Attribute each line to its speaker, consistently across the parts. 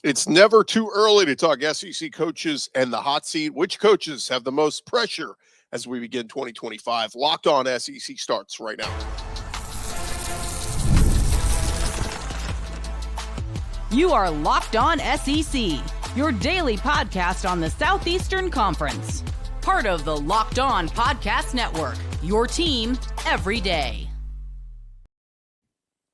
Speaker 1: It's never too early to talk SEC coaches and the hot seat. Which coaches have the most pressure as we begin 2025? Locked On SEC starts right now.
Speaker 2: You are Locked On SEC, your daily podcast on the Southeastern Conference. Part of the Locked On Podcast Network, your team every day.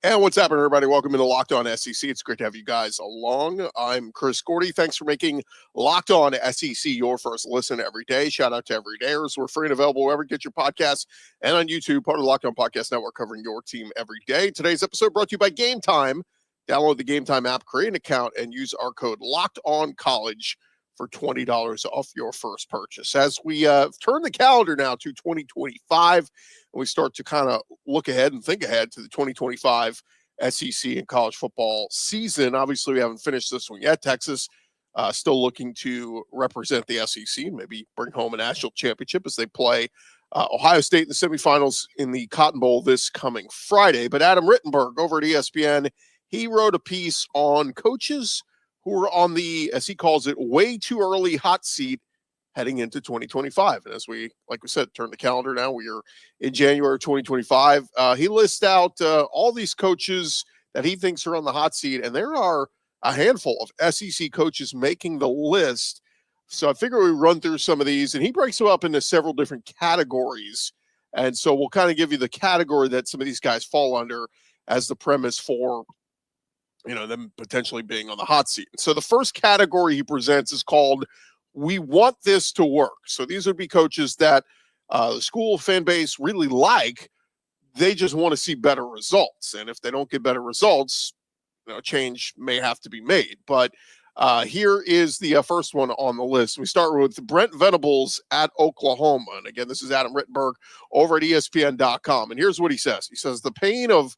Speaker 1: And what's happening, everybody? Welcome into Locked On SEC. It's great to have you guys along. I'm Chris Gordy. Thanks for making Locked On SEC your first listen every day. Shout out to everydayers. We're free and available wherever you get your podcasts and on YouTube, part of the Locked On Podcast Network, covering your team every day. Today's episode brought to you by Game Time. Download the Game Time app, create an account, and use our code LOCKEDONCollege for $20 off your first purchase. As we turn the calendar now to 2025, and we start to kind of look ahead and think ahead to the 2025 SEC and college football season. Obviously, we haven't finished this one yet. Texas still looking to represent the SEC, maybe bring home a national championship as they play Ohio State in the semifinals in the Cotton Bowl this coming Friday. But Adam Rittenberg over at ESPN, he wrote a piece on coaches who are on the, as he calls it, way too early hot seat heading into 2025. And as we, like we said, turn the calendar now, we are in January 2025. He lists out all these coaches that he thinks are on the hot seat, and there are a handful of SEC coaches making the list. So I figure we run through some of these, and he breaks them up into several different categories. And so we'll kind of give you the category that some of these guys fall under as the premise for, you know, them potentially being on the hot seat. So the first category he presents is called "We Want This to Work." So these would be coaches that the school fan base really like. They just want to see better results. And if they don't get better results, you know, change may have to be made. But here is the first one on the list. We start with Brent Venables at Oklahoma. And again, this is Adam Rittenberg over at ESPN.com. And here's what he says. He says, the pain of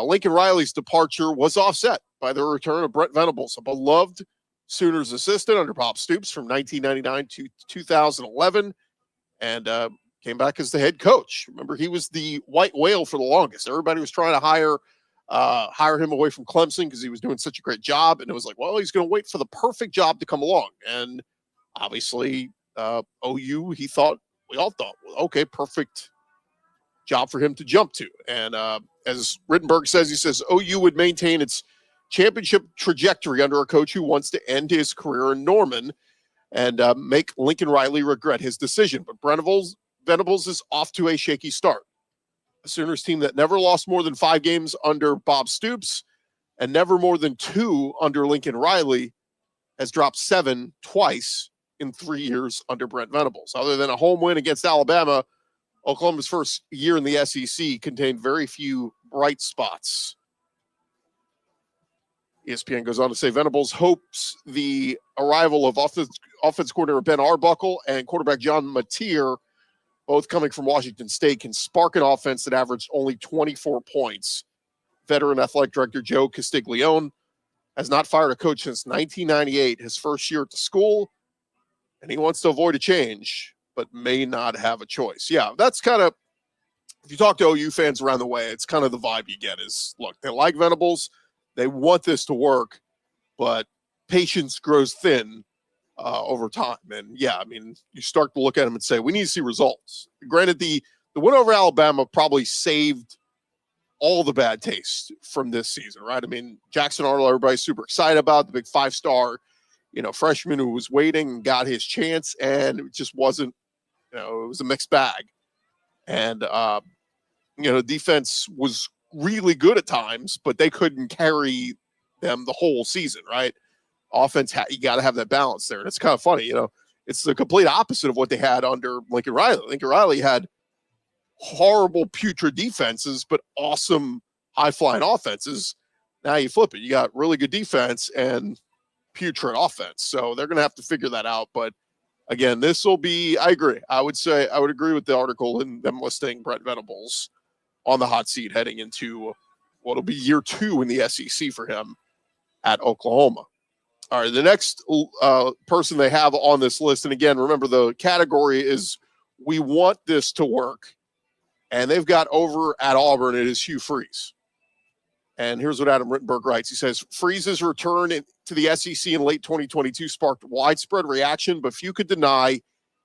Speaker 1: Lincoln Riley's departure was offset by the return of Brent Venables, a beloved Sooners assistant under Bob Stoops from 1999 to 2011, and came back as the head coach. Remember, he was the white whale for the longest. Everybody was trying to hire him away from Clemson because he was doing such a great job, and it was like, well, he's going to wait for the perfect job to come along. And obviously, OU, we all thought, well, okay, perfect job for him to jump to. And as Rittenberg says, he says OU would maintain its championship trajectory under a coach who wants to end his career in Norman and make Lincoln Riley regret his decision. But Venables is off to a shaky start. A Sooners team that never lost more than 5 games under Bob Stoops and never more than 2 under Lincoln Riley has dropped 7 twice in 3 years under Brent Venables. Other than a home win against Alabama, Oklahoma's first year in the SEC contained very few bright spots. ESPN goes on to say Venables hopes the arrival of offense coordinator Ben Arbuckle and quarterback John Mateer, both coming from Washington State, can spark an offense that averaged only 24 points. Veteran athletic director Joe Castiglione has not fired a coach since 1998, his first year at the school, and he wants to avoid a change, but may not have a choice. Yeah, that's kind of, if you talk to OU fans around the way, it's kind of the vibe you get is, look, they like Venables, they want this to work, but patience grows thin over time. And yeah, I mean, you start to look at them and say, we need to see results. Granted, the win over Alabama probably saved all the bad taste from this season, right? I mean, Jackson Arnold, everybody's super excited about, the big 5-star, freshman who was waiting and got his chance, and it just wasn't, it was a mixed bag. And, defense was really good at times, but they couldn't carry them the whole season, right? Offense, you got to have that balance there. And it's kind of funny, it's the complete opposite of what they had under Lincoln Riley. Lincoln Riley had horrible, putrid defenses, but awesome high-flying offenses. Now you flip it. You got really good defense and putrid offense. So they're going to have to figure that out. But again, this will be, I agree. I would agree with the article and them listing Brent Venables on the hot seat heading into what'll be year 2 in the SEC for him at Oklahoma. All right, the next person they have on this list, and again, remember the category is we want this to work, and they've got over at Auburn, it is Hugh Freeze. And here's what Adam Rittenberg writes. He says, Freeze's return to the SEC in late 2022 sparked widespread reaction, but few could deny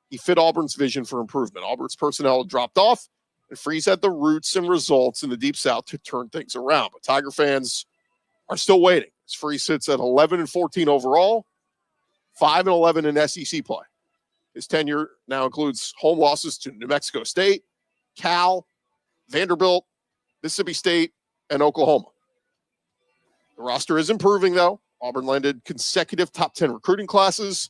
Speaker 1: he fit Auburn's vision for improvement. Auburn's personnel had dropped off, and Freeze had the roots and results in the Deep South to turn things around. But Tiger fans are still waiting. As Freeze sits at 11-14 overall, 5-11 in SEC play. His tenure now includes home losses to New Mexico State, Cal, Vanderbilt, Mississippi State, and Oklahoma. The roster is improving, though. Auburn landed consecutive top 10 recruiting classes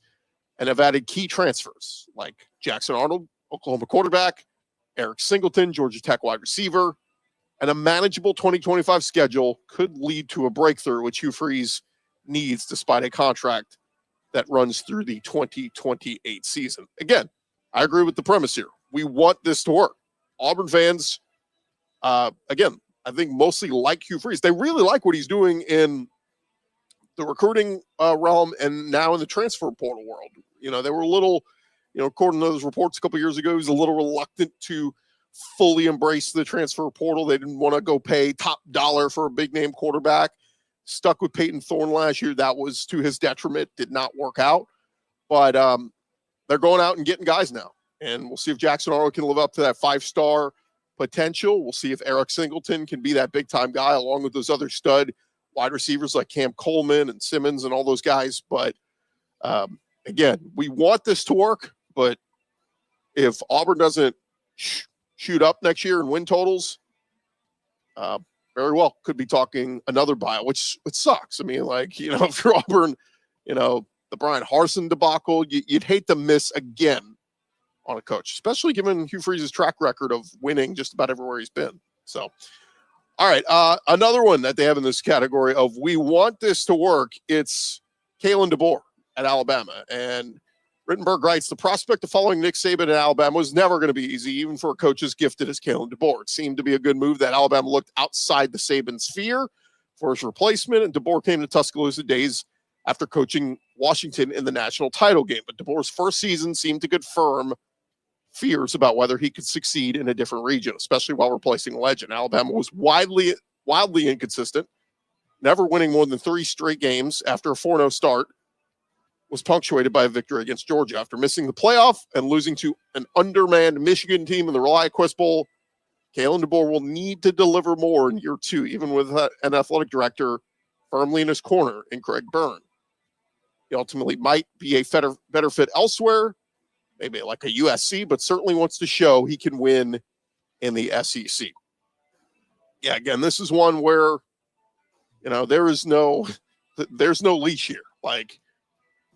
Speaker 1: and have added key transfers like Jackson Arnold, Oklahoma quarterback, Eric Singleton, Georgia Tech wide receiver, and a manageable 2025 schedule could lead to a breakthrough, which Hugh Freeze needs despite a contract that runs through the 2028 season. Again, I agree with the premise here. We want this to work. Auburn fans, again, I think mostly like Hugh Freeze. They really like what he's doing in the recruiting realm and now in the transfer portal world. You know, they were a little, according to those reports a couple years ago, he was a little reluctant to fully embrace the transfer portal. They didn't want to go pay top dollar for a big name quarterback. Stuck with Peyton Thorne last year. That was to his detriment. Did not work out. But they're going out and getting guys now. And we'll see if Jackson Arnold can live up to that 5-star potential. We'll see if Eric Singleton can be that big-time guy along with those other stud wide receivers like Cam Coleman and Simmons and all those guys. But, again, we want this to work. But if Auburn doesn't shoot up next year in win totals, very well could be talking another buyout, which it sucks. I mean, if you're Auburn, the Brian Harsin debacle, you'd hate to miss again on a coach, especially given Hugh Freeze's track record of winning just about everywhere he's been. So, all right, another one that they have in this category of we want this to work, it's Kalen DeBoer at Alabama. And Rittenberg writes, the prospect of following Nick Saban at Alabama was never going to be easy, even for a coach as gifted as Kalen DeBoer. It seemed to be a good move that Alabama looked outside the Saban sphere for his replacement, and DeBoer came to Tuscaloosa days after coaching Washington in the national title game. But DeBoer's first season seemed to confirm fears about whether he could succeed in a different region, especially while replacing a legend. Alabama was wildly inconsistent, never winning more than 3 straight games after a 4-0 start, was punctuated by a victory against Georgia. After missing the playoff and losing to an undermanned Michigan team in the ReliaQuest Bowl, Kalen DeBoer will need to deliver more in year 2, even with an athletic director firmly in his corner in Craig Byrne. He ultimately might be a better fit elsewhere, maybe like a USC, but certainly wants to show he can win in the SEC. Yeah, again, this is one where, there's no leash here.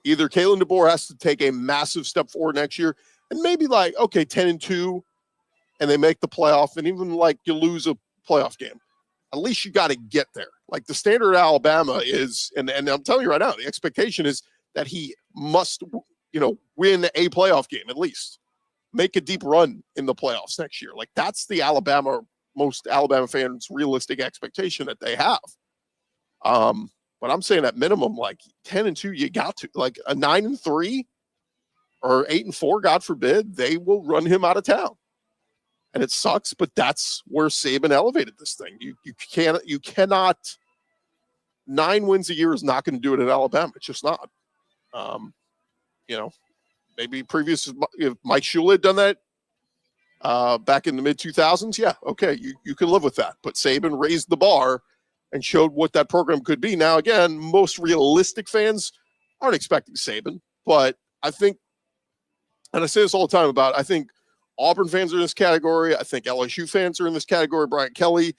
Speaker 1: Either Kalen DeBoer has to take a massive step forward next year and maybe 10-2 and they make the playoff, and even you lose a playoff game. At least you got to get there. The standard at Alabama is, and I'm telling you right now, the expectation is that he must, win a playoff game at least. Make a deep run in the playoffs next year. That's the most Alabama fans' realistic expectation that they have. But I'm saying at minimum, 10-2, you got to. A 9-3 or 8-4, God forbid, they will run him out of town. And it sucks, but that's where Saban elevated this thing. You cannot. 9 wins a year is not going to do it at Alabama. It's just not. Maybe if Mike Shula had done that back in the mid-2000s, yeah, okay, you could live with that. But Saban raised the bar and showed what that program could be. Now, again, most realistic fans aren't expecting Saban, but I think, and I say this all the time I think Auburn fans are in this category. I think LSU fans are in this category, Brian Kelly.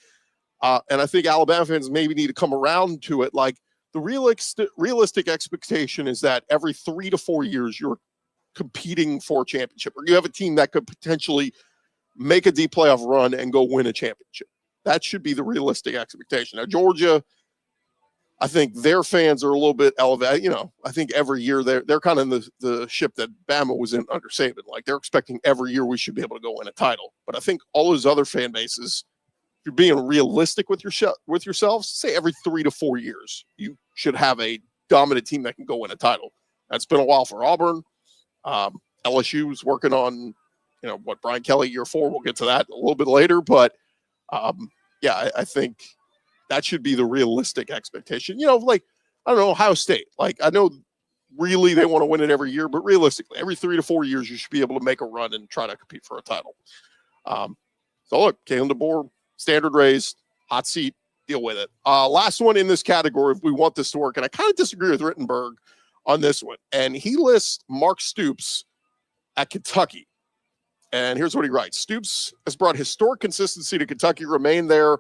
Speaker 1: And I think Alabama fans maybe need to come around to it. The realistic expectation is that every 3 to 4 years, you're competing for a championship, or you have a team that could potentially make a deep playoff run and go win a championship. That should be the realistic expectation. Now, Georgia, I think their fans are a little bit elevated. I think every year they're kind of in the ship that Bama was in under Saban. They're expecting every year we should be able to go win a title. But I think all those other fan bases, if you're being realistic with yourselves, say every 3 to 4 years, you should have a dominant team that can go win a title. That's been a while for Auburn. LSU is working on, Brian Kelly year 4. We'll get to that a little bit later, but I think That should be the realistic expectation. You know, like, I don't know, Ohio State. Like, I know really they want to win it every year, but realistically, every 3 to 4 years, you should be able to make a run and try to compete for a title. So look, Kalen DeBoer, standard raised, hot seat, deal with it. Last one in this category, if we want this to work, and I kind of disagree with Rittenberg on this one, and he lists Mark Stoops at Kentucky. And here's what he writes. Stoops has brought historic consistency to Kentucky, remained there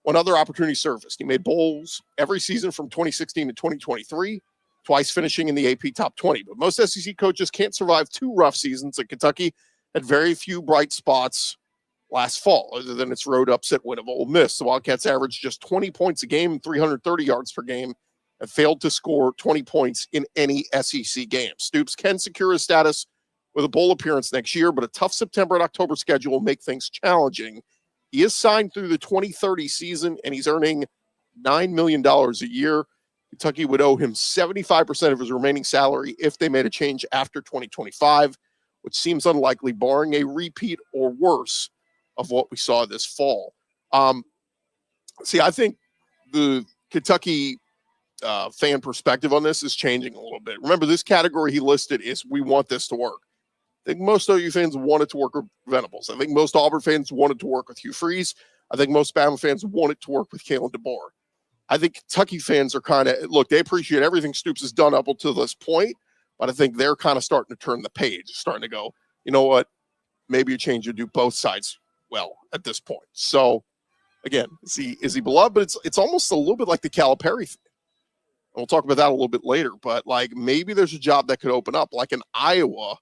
Speaker 1: when other opportunities surfaced. He made bowls every season from 2016 to 2023, twice finishing in the AP top 20. But most SEC coaches can't survive 2 rough seasons, and Kentucky had very few bright spots last fall, other than its road upset win of Ole Miss. The Wildcats averaged just 20 points a game, 330 yards per game, and failed to score 20 points in any SEC game. Stoops can secure his status with a bowl appearance next year, but a tough September and October schedule will make things challenging. He is signed through the 2030 season, and he's earning $9 million a year. Kentucky would owe him 75% of his remaining salary if they made a change after 2025, which seems unlikely, barring a repeat or worse of what we saw this fall. I think the Kentucky fan perspective on this is changing a little bit. Remember, this category he listed is we want this to work. I think most OU fans wanted to work with Venables. I think most Auburn fans wanted to work with Hugh Freeze. I think most Bama fans wanted to work with Kalen DeBoer. I think Kentucky fans are kind of, look, they appreciate everything Stoops has done up until this point, but I think they're kind of starting to turn the page, starting to go, you know what, maybe a change would do both sides well at this point. So, again, is he beloved? But it's almost a little bit like the Calipari thing. And we'll talk about that a little bit later, but like maybe there's a job that could open up, like in Iowa,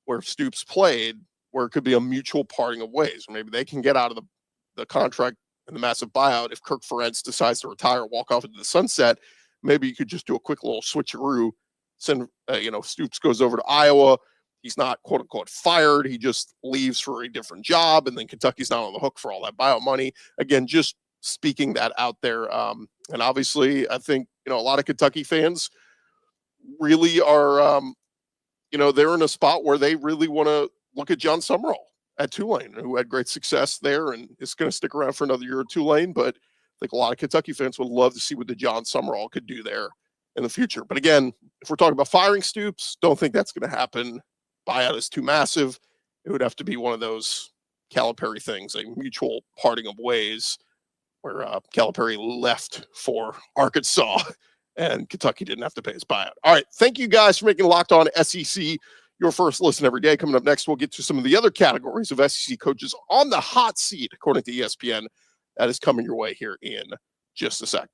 Speaker 1: where Stoops played, where it could be a mutual parting of ways, or maybe they can get out of the contract and the massive buyout. If Kirk Ferentz decides to retire, walk off into the sunset, maybe you could just do a quick little switcheroo. Send, Stoops goes over to Iowa. He's not quote unquote fired. He just leaves for a different job. And then Kentucky's not on the hook for all that buyout money. Again, just speaking that out there. And obviously I think, a lot of Kentucky fans really are, they're in a spot where they really want to look at John Summerall at Tulane, who had great success there and is going to stick around for another year at Tulane. But I think a lot of Kentucky fans would love to see what the John Summerall could do there in the future. But again, if we're talking about firing Stoops, don't think that's going to happen. Buyout is too massive. It would have to be one of those Calipari things, a mutual parting of ways where Calipari left for Arkansas and Kentucky didn't have to pay his buyout. All right. Thank you guys for making Locked On SEC your first listen every day. Coming up next, we'll get to some of the other categories of SEC coaches on the hot seat, according to ESPN. That is coming your way here in just a sec.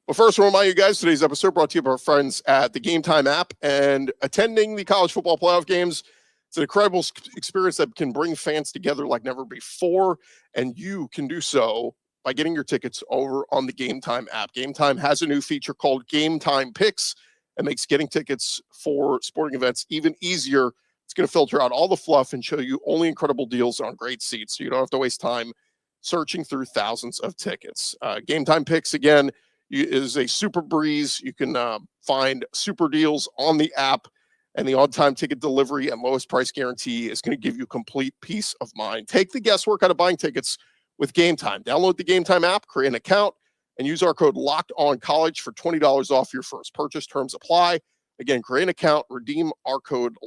Speaker 1: Well, first, I'll remind you guys, today's episode brought to you by our friends at the Game Time app, and attending the college football playoff games. It's an incredible experience that can bring fans together like never before, and you can do so by getting your tickets over on the Game Time app. Game Time has a new feature called Game Time Picks and makes getting tickets for sporting events even easier. It's going to filter out all the fluff and show you only incredible deals on great seats, so you don't have to waste time searching through thousands of tickets. Game Time Picks, again, is a super breeze. You can find super deals on the app, and the on-time ticket delivery and lowest price guarantee is going to give you complete peace of mind. Take the guesswork out of buying tickets with Game Time. Download the Game Time app, create an account, and use our code LOCKEDONCollege for $20 off your first purchase. Terms apply. Again, create an account, redeem our code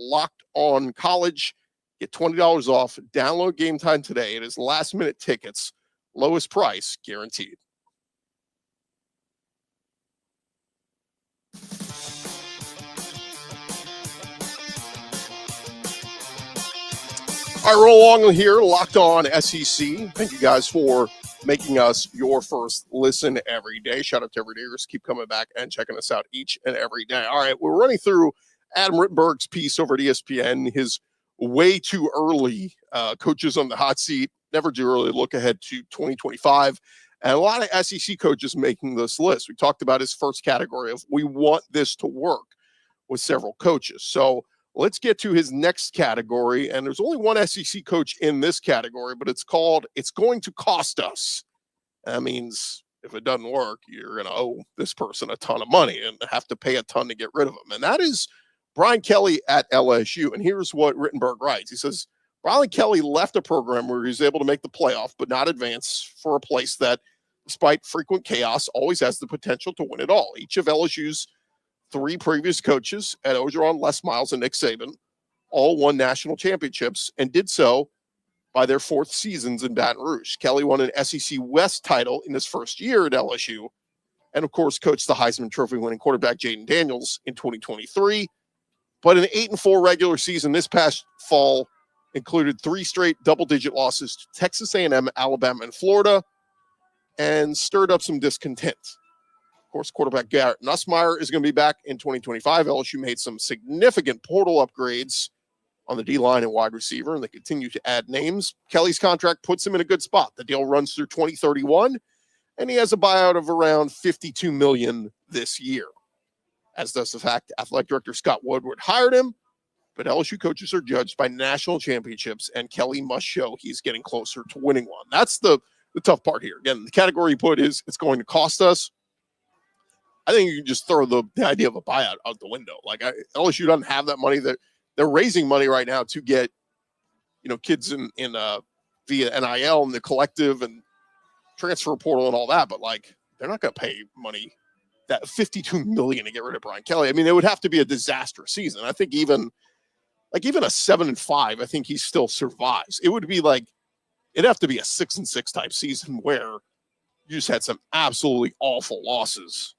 Speaker 1: LOCKEDONCollege, get $20 off. Download Game Time today. It is last-minute tickets, lowest price guaranteed. All right, roll along here, Locked On SEC. Thank you guys for making us your first listen every day. Shout out to everydayers. Keep coming back and checking us out each and every day. All right, we're running through Adam Rittenberg's piece over at ESPN, his way too early coaches on the hot seat, never too early look ahead to 2025. And a lot of SEC coaches making this list. We talked about his first category of we want this to work with several coaches. So let's get to his next category. And there's only one SEC coach in this category, but it's called It's Going to Cost Us. That means if it doesn't work, you're going to owe this person a ton of money and have to pay a ton to get rid of them. And that is Brian Kelly at LSU. And here's what Rittenberg writes. He says, Brian Kelly left a program where he was able to make the playoff, but not advance, for a place that, despite frequent chaos, always has the potential to win it all. Each of LSU's 3 previous coaches, Ed Orgeron, Les Miles, and Nick Saban, all won national championships and did so by their 4th seasons in Baton Rouge. Kelly won an SEC West title in his first year at LSU, and of course coached the Heisman Trophy winning quarterback Jaden Daniels in 2023. But an 8-4 regular season this past fall included 3 straight double-digit losses to Texas A&M, Alabama, and Florida, and stirred up some discontent. Of course, quarterback Garrett Nussmeier is going to be back in 2025. LSU made some significant portal upgrades on the D-line and wide receiver, and they continue to add names. Kelly's contract puts him in a good spot. The deal runs through 2031, and he has a buyout of around $52 million this year, as does the fact athletic director Scott Woodward hired him. But LSU coaches are judged by national championships, and Kelly must show he's getting closer to winning one. That's the tough part here. Again, the category you put is it's going to cost us. I think you can just throw the idea of a buyout out the window. Like LSU doesn't have that money. They're raising money right now to get, kids in via NIL and the collective and transfer portal and all that. But they're not going to pay money, that $52 million, to get rid of Brian Kelly. I mean, it would have to be a disastrous season. I think even a 7-5, I think he still survives. It would be it'd have to be a 6-6 type season where you just had some absolutely awful losses.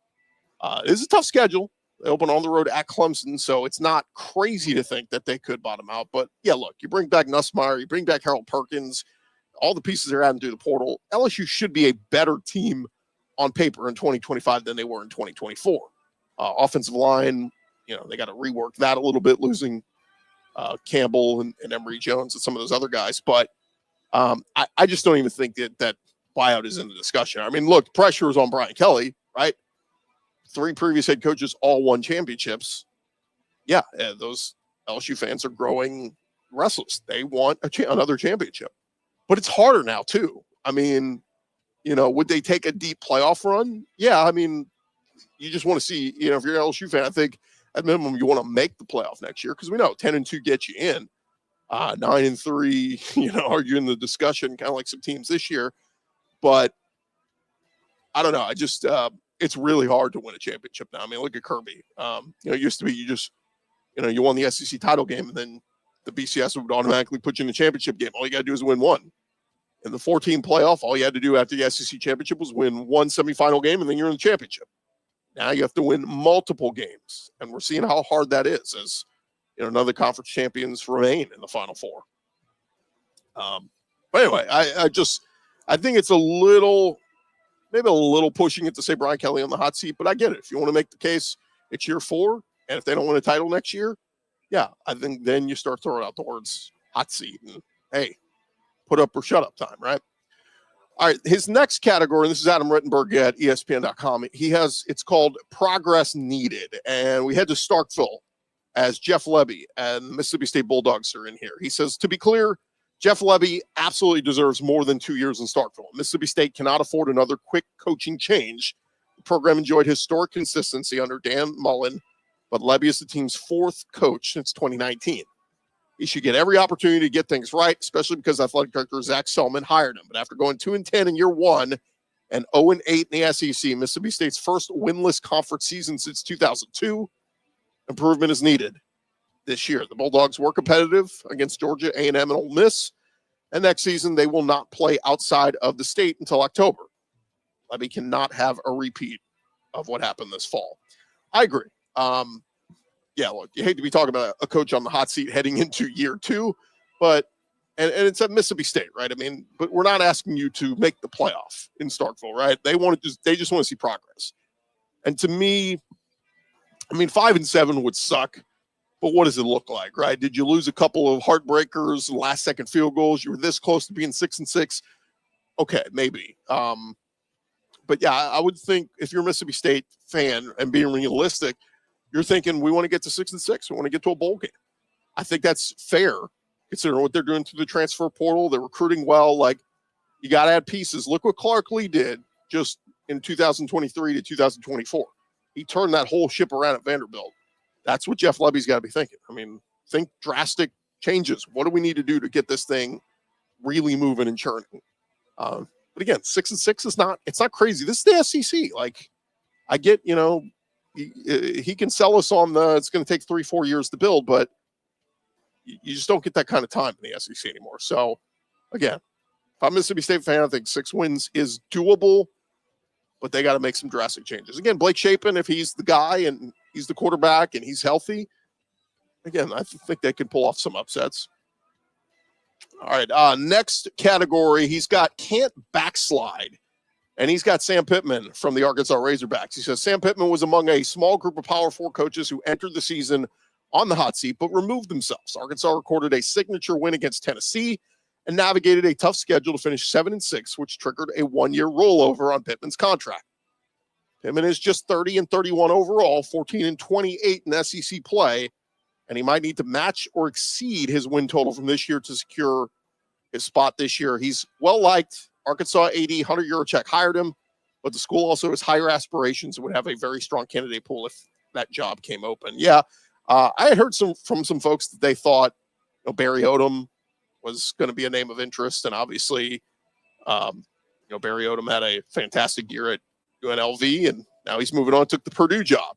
Speaker 1: It's a tough schedule. They open on the road at Clemson, so it's not crazy to think that they could bottom out. But yeah, look, you bring back Nussmeier, you bring back Harold Perkins, all the pieces they're adding through the portal. LSU should be a better team on paper in 2025 than they were in 2024. Offensive line, they got to rework that a little bit, losing Campbell and Emory Jones and some of those other guys. But I just don't even think that buyout is in the discussion. I mean, look, pressure is on Brian Kelly, right? 3 previous head coaches all won championships. Yeah, those LSU fans are growing restless. They want another championship. But it's harder now, too. I mean, would they take a deep playoff run? Yeah, I mean, you just want to see, if you're an LSU fan, I think at minimum you want to make the playoff next year, because we know 10-2 gets you in. 9-3, are you in the discussion, kind of like some teams this year? But I don't know. I just it's really hard to win a championship now. I mean, look at Kirby. It used to be you won the SEC title game, and then the BCS would automatically put you in the championship game. All you got to do is win one. In the 14 playoff, all you had to do after the SEC championship was win one semifinal game, and then you're in the championship. Now you have to win multiple games, and we're seeing how hard that is as none of the conference champions remain in the Final Four. But anyway, I think it's maybe a little pushing it to say Brian Kelly on the hot seat, but I get it. If you want to make the case, it's year 4, and if they don't win a title next year, yeah, I think then you start throwing out the words hot seat and, hey, put up or shut up time, right? All right, his next category, and this is Adam Rittenberg at ESPN.com. It's called Progress Needed, and we head to Starkville as Jeff Lebby and the Mississippi State Bulldogs are in here. He says, to be clear, Jeff Lebby absolutely deserves more than 2 years in Starkville. Mississippi State cannot afford another quick coaching change. The program enjoyed historic consistency under Dan Mullen, but Lebby is the team's 4th coach since 2019. He should get every opportunity to get things right, especially because athletic director Zach Selman hired him. But after going 2-10 in year 1 and 0-8 in the SEC, Mississippi State's first winless conference season since 2002, improvement is needed this year. The Bulldogs were competitive against Georgia, A&M, and Ole Miss, and next season they will not play outside of the state until October. Lebby cannot have a repeat of what happened this fall. I agree. Yeah, look, you hate to be talking about a coach on the hot seat heading into year 2, but and it's at Mississippi State, right? I mean, but we're not asking you to make the playoff in Starkville, right? They just want to see progress. And to me, I mean, 5-7 would suck, but what does it look like, right? Did you lose a couple of heartbreakers, last-second field goals? You were this close to being 6-6. Okay, maybe. But yeah, I would think if you're a Mississippi State fan and being realistic, you're thinking we want to get to 6-6. We want to get to a bowl game. I think that's fair considering what they're doing through the transfer portal. They're recruiting well. Like, you got to add pieces. Look what Clark Lee did just in 2023 to 2024. He turned that whole ship around at Vanderbilt. That's what Jeff Lebby's got to be thinking. I mean, think drastic changes. What do we need to do to get this thing really moving and churning? But again, 6-6 is not, it's not crazy. This is the SEC. Like, I get, he can sell us on it's going to take 3-4 years to build, but you just don't get that kind of time in the SEC anymore. So again, if I'm a Mississippi State fan, I think 6 wins is doable, but they got to make some drastic changes. Again, Blake Shapen, if he's the guy and he's the quarterback and he's healthy, again, I think they could pull off some upsets. All right, next category, he's got can't backslide, and he's got Sam Pittman from the Arkansas Razorbacks. He says Sam Pittman was among a small group of Power 4 coaches who entered the season on the hot seat but removed themselves. Arkansas recorded a signature win against Tennessee and navigated a tough schedule to finish 7-6, which triggered a 1-year rollover on Pittman's contract. Pittman is just 30-31 overall, 14-28 in SEC play, and he might need to match or exceed his win total from this year to secure his spot this year. He's well-liked. Arkansas AD Hunter Yurachek hired him, but the school also has higher aspirations and would have a very strong candidate pool if that job came open. Yeah, I had heard from some folks that they thought Barry Odom was going to be a name of interest, and obviously, Barry Odom had a fantastic year at UNLV, and now he's moving on, took the Purdue job.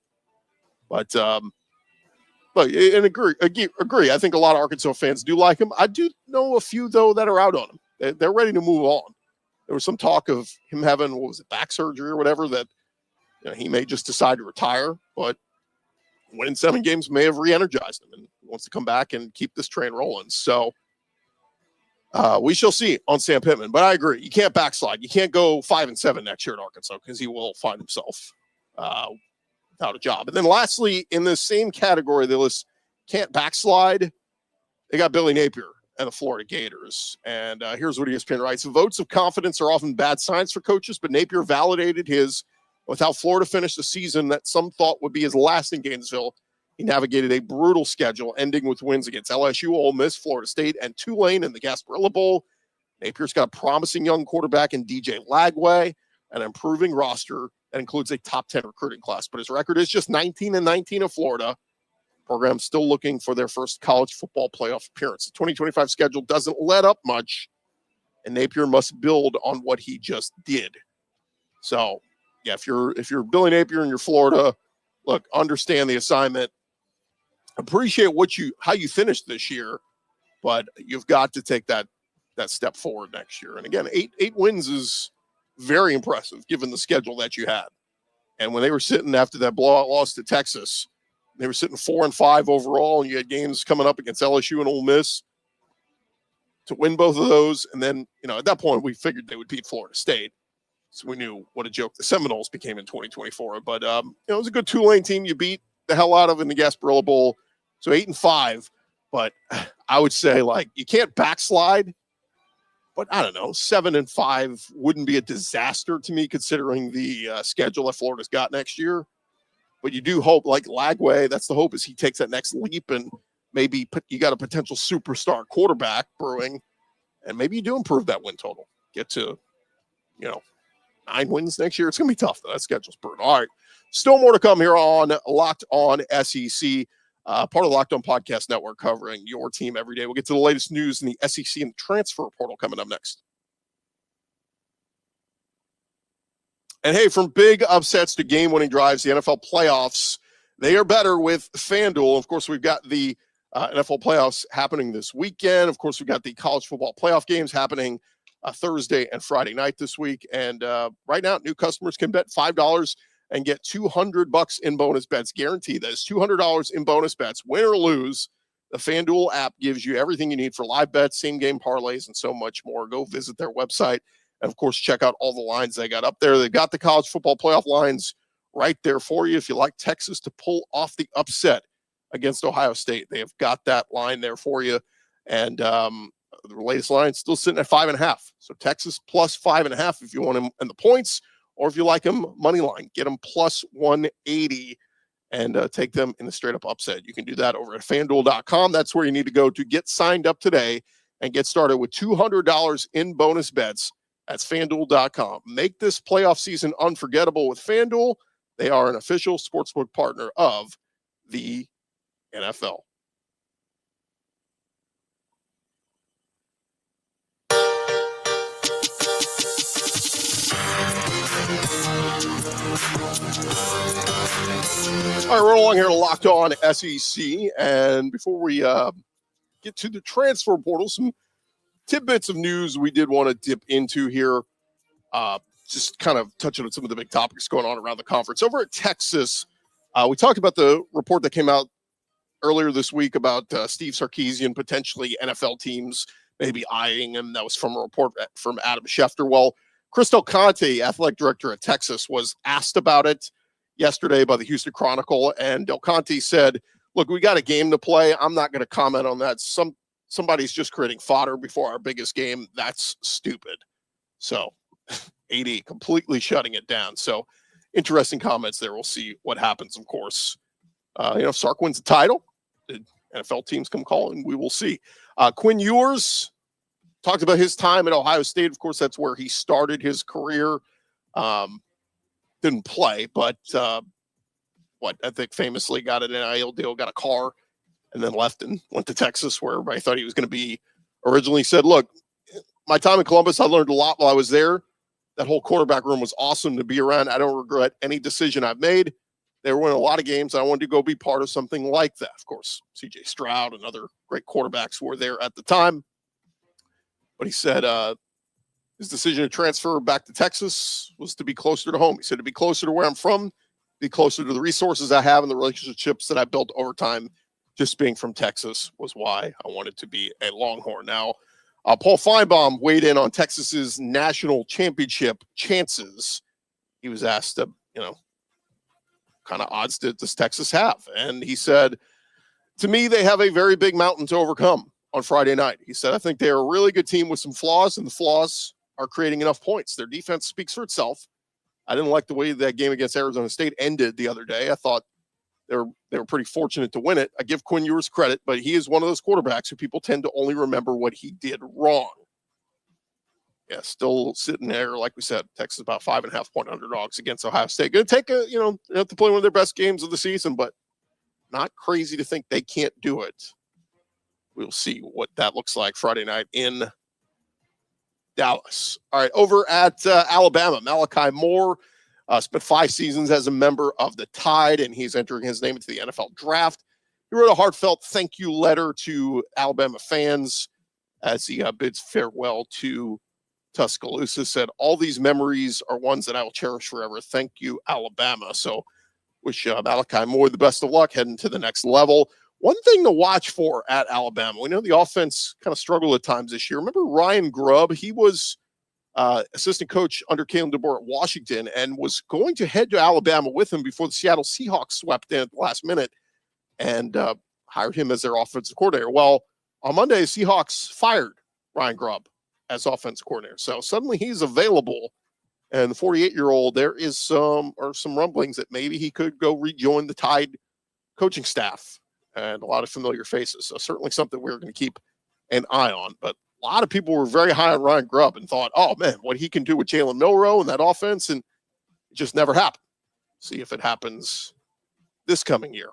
Speaker 1: But look, and agree. I think a lot of Arkansas fans do like him. I do know a few, though, that are out on him. They're ready to move on. There was some talk of him having, back surgery or whatever, that he may just decide to retire, but winning 7 games may have re-energized him, and he wants to come back and keep this train rolling. So we shall see on Sam Pittman, but I agree. You can't backslide. You can't go 5-7 next year at Arkansas because he will find himself without a job. And then lastly, in the same category, they list can't backslide. They got Billy Napier and the Florida Gators. And here's what ESPN writes. Votes of confidence are often bad signs for coaches, but Napier validated his with how Florida finished the season that some thought would be his last in Gainesville. He navigated a brutal schedule, ending with wins against LSU, Ole Miss, Florida State, and Tulane in the Gasparilla Bowl. Napier's got a promising young quarterback in DJ Lagway, an improving roster that includes a top 10 recruiting class. But his record is just 19-19 in Florida. Program's still looking for their first college football playoff appearance. The 2025 schedule doesn't let up much, and Napier must build on what he just did. So, yeah, if you're Billy Napier and you're Florida, look, understand the assignment. Appreciate how you finished this year, but you've got to take that step forward next year. And again, eight wins is very impressive given the schedule that you had. And when they were sitting after that blowout loss to Texas, they were sitting 4-5 overall, and you had games coming up against LSU and Ole Miss to win both of those. And then, at that point, we figured they would beat Florida State. So we knew what a joke the Seminoles became in 2024. But, it was a good Tulane team you beat the hell out of in the Gasparilla Bowl. So 8-5. But I would say, you can't backslide. But I don't know, 7-5 wouldn't be a disaster to me considering the schedule that Florida's got next year. But you do hope, like Lagway, that's the hope, is he takes that next leap, and maybe you got a potential superstar quarterback brewing, and maybe you do improve that win total. Get to, 9 wins next year. It's going to be tough, though. That schedule's brutal. All right, still more to come here on Locked On SEC, part of the Locked On Podcast Network, covering your team every day. We'll get to the latest news in the SEC and transfer portal coming up next. And hey, from big upsets to game-winning drives, the NFL playoffs, they are better with FanDuel. Of course, we've got the NFL playoffs happening this weekend. Of course, we've got the college football playoff games happening Thursday and Friday night this week. And right now, new customers can bet $5 and get $200 in bonus bets guaranteed. That is $200 in bonus bets, win or lose. The FanDuel app gives you everything you need for live bets, same-game parlays, and so much more. Go visit their website. And, of course, check out all the lines they got up there. They've got the college football playoff lines right there for you. If you like Texas to pull off the upset against Ohio State, they have got that line there for you. And the latest line is still sitting at 5.5. So Texas plus 5.5 if you want them in the points, or if you like them, money line. Get them plus 180 and take them in the straight-up upset. You can do that over at FanDuel.com. That's where you need to go to get signed up today and get started with $200 in bonus bets. That's FanDuel.com. Make this playoff season unforgettable with FanDuel. They are an official sportsbook partner of the NFL. All right, we're along here Locked On SEC, and before we get to the transfer portal, some tidbits of news we did want to dip into here, just kind of touching on some of the big topics going on around the conference. Over at Texas, we talked about the report that came out earlier this week about Steve Sarkisian, potentially NFL teams maybe eyeing him. That was from a report from Adam Schefter. Well, Chris Del Conte, athletic director at Texas, was asked about it yesterday by the Houston Chronicle, and Del Conte said, look, we got a game to play. I'm not going to comment on that. Somebody's just creating fodder before our biggest game. That's stupid. So AD completely shutting it down. So interesting comments there. We'll see what happens, of course. If Sark wins the title, the NFL teams come calling. We will see. Quinn Ewers talked about his time at Ohio State. Of course, that's where he started his career. Didn't play, but I think famously got an NIL deal, got a car, and then left and went to Texas, where everybody thought he was going to be. Originally said, look, my time in Columbus, I learned a lot while I was there. That whole quarterback room was awesome to be around. I don't regret any decision I've made. They were winning a lot of games. I wanted to go be part of something like that. Of course, C.J. Stroud and other great quarterbacks were there at the time. But he said his decision to transfer back to Texas was to be closer to home. He said to be closer to where I'm from, be closer to the resources I have and the relationships that I built over time. Just being from Texas was why I wanted to be a Longhorn. Now, Paul Feinbaum weighed in on Texas's national championship chances. He was asked, kind of odds does Texas have? And he said, to me, they have a very big mountain to overcome on Friday night. He said, I think they're a really good team with some flaws, and the flaws are creating enough points. Their defense speaks for itself. I didn't like the way that game against Arizona State ended the other day. I thought they were pretty fortunate to win it. I give Quinn Ewers credit, but he is one of those quarterbacks who people tend to only remember what he did wrong. Yeah, still sitting there, like we said, Texas about 5.5-point underdogs against Ohio State. Going to take have to play one of their best games of the season, but not crazy to think they can't do it. We'll see what that looks like Friday night in Dallas. All right, over at Alabama, Malachi Moore spent 5 seasons as a member of the Tide, and he's entering his name into the NFL draft. He wrote a heartfelt thank you letter to Alabama fans as he bids farewell to Tuscaloosa. Said, all these memories are ones that I will cherish forever. Thank you, Alabama. So wish Malachi Moore the best of luck heading to the next level. One thing to watch for at Alabama, we know the offense kind of struggled at times this year. Remember Ryan Grubb? He was assistant coach under Kalen DeBoer at Washington and was going to head to Alabama with him before the Seattle Seahawks swept in at the last minute and hired him as their offensive coordinator. Well, on Monday, the Seahawks fired Ryan Grubb as offensive coordinator. So suddenly he's available. And the 48-year-old, there is some rumblings that maybe he could go rejoin the Tide coaching staff. And a lot of familiar faces. So certainly something we're going to keep an eye on. But a lot of people were very high on Ryan Grubb and thought, oh, man, what he can do with Jalen Milroe and that offense, and it just never happened. See if it happens this coming year.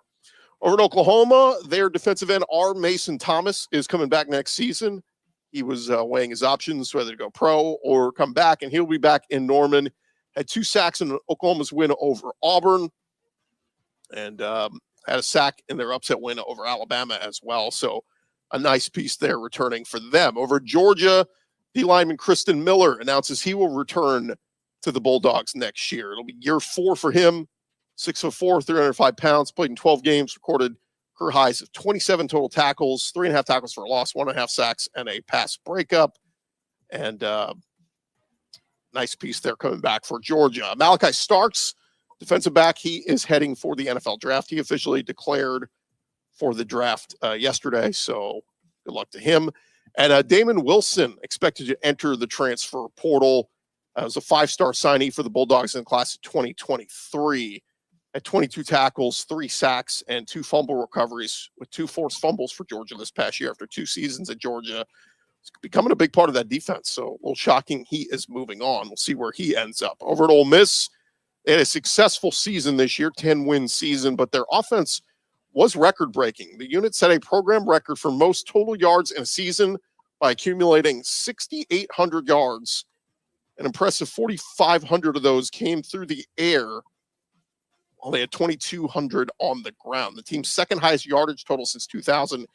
Speaker 1: Over in Oklahoma, their defensive end, Mason Thomas, is coming back next season. He was weighing his options, whether to go pro or come back, and he'll be back in Norman. Had 2 sacks in Oklahoma's win over Auburn, and had a sack in their upset win over Alabama as well. So a nice piece there returning for them. Over Georgia, D lineman Kristen Miller announces he will return to the Bulldogs next year. It'll be year 4 for him. 6'4", 305 pounds, played in 12 games, recorded career highs of 27 total tackles, 3.5 tackles for a loss, 1.5 sacks, and a pass breakup. And nice piece there coming back for Georgia. Malachi Starks, defensive back, he is heading for the NFL draft. He officially declared for the draft yesterday, so good luck to him. And Damon Wilson expected to enter the transfer portal as a 5-star signee for the Bulldogs in the class of 2023. At 22 tackles, 3 sacks, and 2 fumble recoveries with 2 forced fumbles for Georgia this past year after 2 seasons at Georgia. It's becoming a big part of that defense, so a little shocking he is moving on. We'll see where he ends up. Over at Ole Miss, they had a successful season this year, 10-win season, but their offense was record-breaking. The unit set a program record for most total yards in a season by accumulating 6,800 yards. An impressive 4,500 of those came through the air. Only had 2,200 on the ground. The team's second highest yardage total since 2000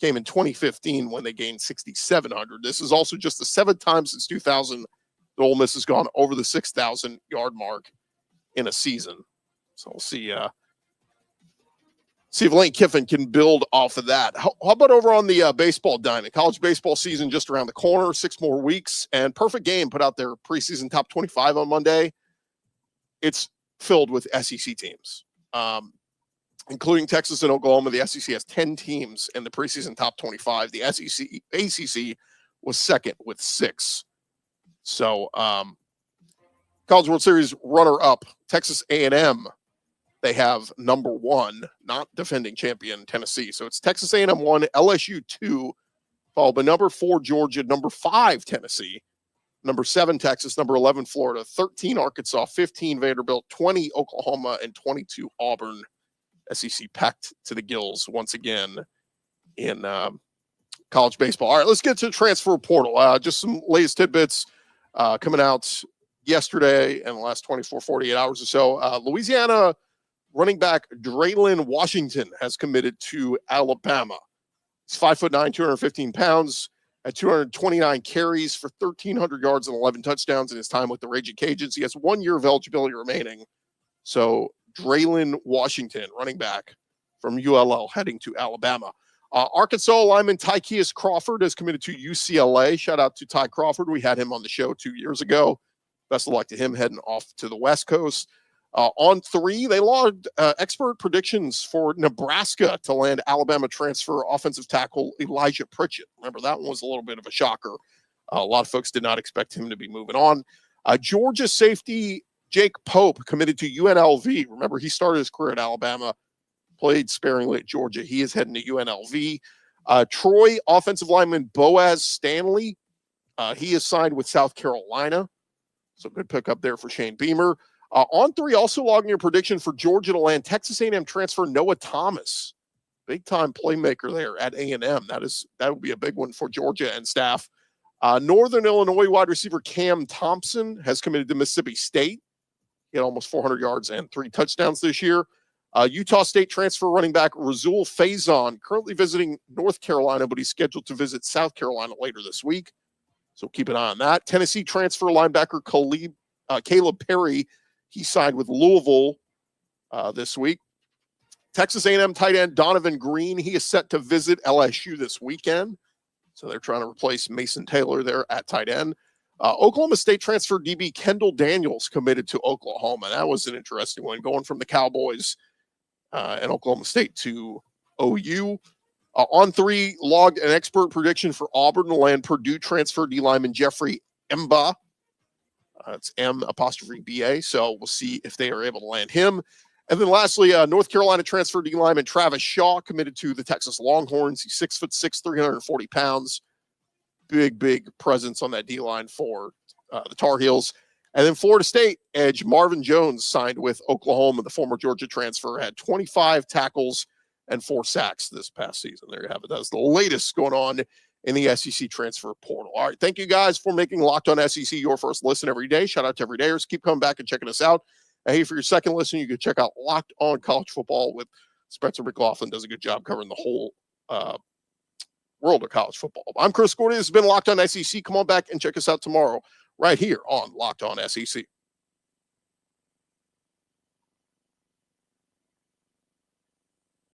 Speaker 1: came in 2015 when they gained 6,700. This is also just the seventh time since 2000 that Ole Miss has gone over the 6,000 yard mark in a season. So we'll see if Lane Kiffin can build off of that. How about over on the baseball diamond? College baseball season just around the corner, 6 more weeks, and Perfect Game put out their preseason top 25 on Monday. It's filled with SEC teams, including Texas and Oklahoma. The SEC has 10 teams in the preseason top 25. The ACC was second with 6. So College World Series runner-up, Texas A&M. They have number 1, not defending champion, Tennessee. So it's Texas A&M 1, LSU 2, followed by number 4, Georgia, number 5, Tennessee, number 7, Texas, number 11, Florida, 13, Arkansas, 15, Vanderbilt, 20, Oklahoma, and 22, Auburn. SEC packed to the gills once again in college baseball. All right, let's get to the transfer portal. Just some latest tidbits coming out yesterday and the last 24, 48 hours or so. Louisiana running back Draylon Washington has committed to Alabama. He's 5'9", 215 pounds, had 229 carries for 1,300 yards and 11 touchdowns in his time with the Raging Cajuns. He has 1 year of eligibility remaining. So Draylon Washington, running back from ULL, heading to Alabama. Arkansas lineman Tykeus Crawford has committed to UCLA. Shout out to Ty Crawford. We had him on the show 2 years ago. Best of luck to him heading off to the West Coast. On 3, they logged expert predictions for Nebraska to land Alabama transfer offensive tackle Elijah Pritchett. Remember, that one was a little bit of a shocker. A lot of folks did not expect him to be moving on. Georgia safety Jake Pope committed to UNLV. Remember, he started his career at Alabama, played sparingly at Georgia. He is heading to UNLV. Troy offensive lineman Boaz Stanley. He is signed with South Carolina. So good pickup there for Shane Beamer. On 3, also logging your prediction for Georgia to land Texas A&M transfer Noah Thomas. Big-time playmaker there at A&M. That would be a big one for Georgia and staff. Northern Illinois wide receiver Cam Thompson has committed to Mississippi State. He had almost 400 yards and 3 touchdowns this year. Utah State transfer running back Razul Faison, currently visiting North Carolina, but he's scheduled to visit South Carolina later this week. So keep an eye on that. Tennessee transfer linebacker Caleb Perry, he signed with Louisville this week. Texas A&M tight end Donovan Green, he is set to visit LSU this weekend. So they're trying to replace Mason Taylor there at tight end. Oklahoma State transfer DB Kendall Daniels committed to Oklahoma. That was an interesting one, going from the Cowboys and Oklahoma State to OU. On 3, logged an expert prediction for Auburn to land Purdue transfer D lineman Jeffrey Mba. It's M''BA. So we'll see if they are able to land him. And then lastly, North Carolina transfer D lineman Travis Shaw committed to the Texas Longhorns. He's 6'6", 340 pounds. Big presence on that D line for the Tar Heels. And then Florida State edge Marvin Jones signed with Oklahoma. The former Georgia transfer had 25 tackles and 4 sacks this past season. There you have it. That's the latest going on in the SEC transfer portal. All right. Thank you guys for making Locked On SEC your first listen every day. Shout out to everydayers. Keep coming back and checking us out. And hey, for your second listen, you can check out Locked On College Football with Spencer McLaughlin. Does a good job covering the whole world of college football. I'm Chris Gordy. This has been Locked On SEC. Come on back and check us out tomorrow right here on Locked On SEC.